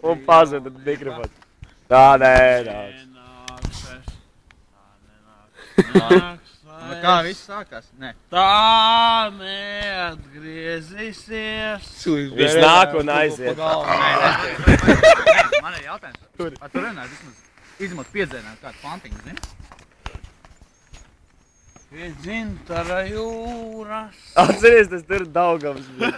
Un pazuda mikrofons. Tā nenāks. Kā viss sākās? Nē. Tā neatgriezīsies. Viss nāk un aiziet. Man ir jautājums. Vai tu runāji vismaz izmot piedzēnāt kādu pantiņu, zini? Pie dzintara jūras. Atceries, tas tur Daugavas bija.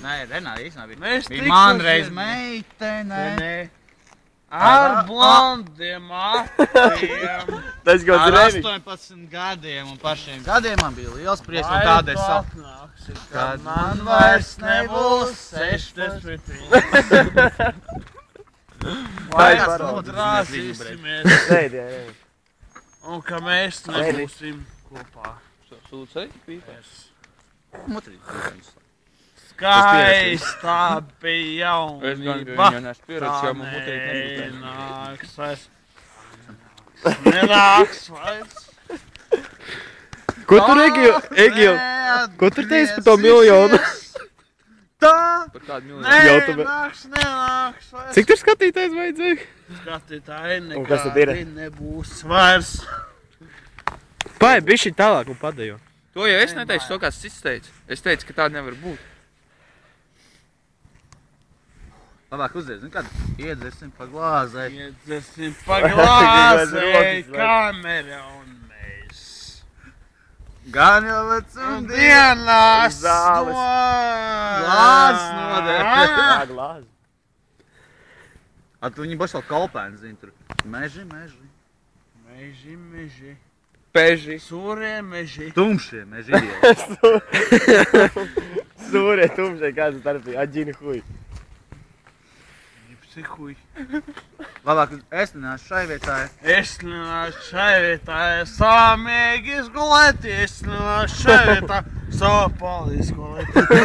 Nē, Renāri īstenībā bija. Mēs Bija man reiz meitene. Ar blondiem acīm. Tas kaut Ar revik. 18 gadiem un pašiem gadiem man bija liels prieks un tādēļ savu. Kad man vairs nebūs 60. Vai drāzīsimies. Nē. Un ka mēs nebūsim kopā. Sūcei pīpēs. Skaistā bija Es gan jaunība. viņu neesmu pieredzis, jau man Tā mutīt nebūtu. nenāks vairs. Nenāks vairs. Ko tur, Egil? Ko tur teici par to miljonu? Tā Par kādu miljonu. nenāks vairs. Cik tur skatītājs vajadzēja? Skatītāji Un kas tad ir? nekādi nebūs vairs. Pai, bišķi tālāk un padejo. To jau es neteicu, to kāds cits teica. Es teicu, ka tāda nevar būt. Labāk uzdzies, zini kad? Iedzersim pa glāzei. Iedzersim pa glāzei, kamera un mēs. Gan jau vecum Un dienās Zāles. Glāzes nodēļ. Tā glāzi. A tu viņi baš vēl kalpēni, zini, tur. Meži. Meži. Peži. Sūrie meži. Tumšie meži ir. Sūrie, tumšai, kāds starpī. Aģini huj. Psihuj. Labāk es nenāšu šai vietā. Es nenāšu šai vietā, sāmīgi izgulēt. Es nenāšu šai vietā, sāpāli izgulēt.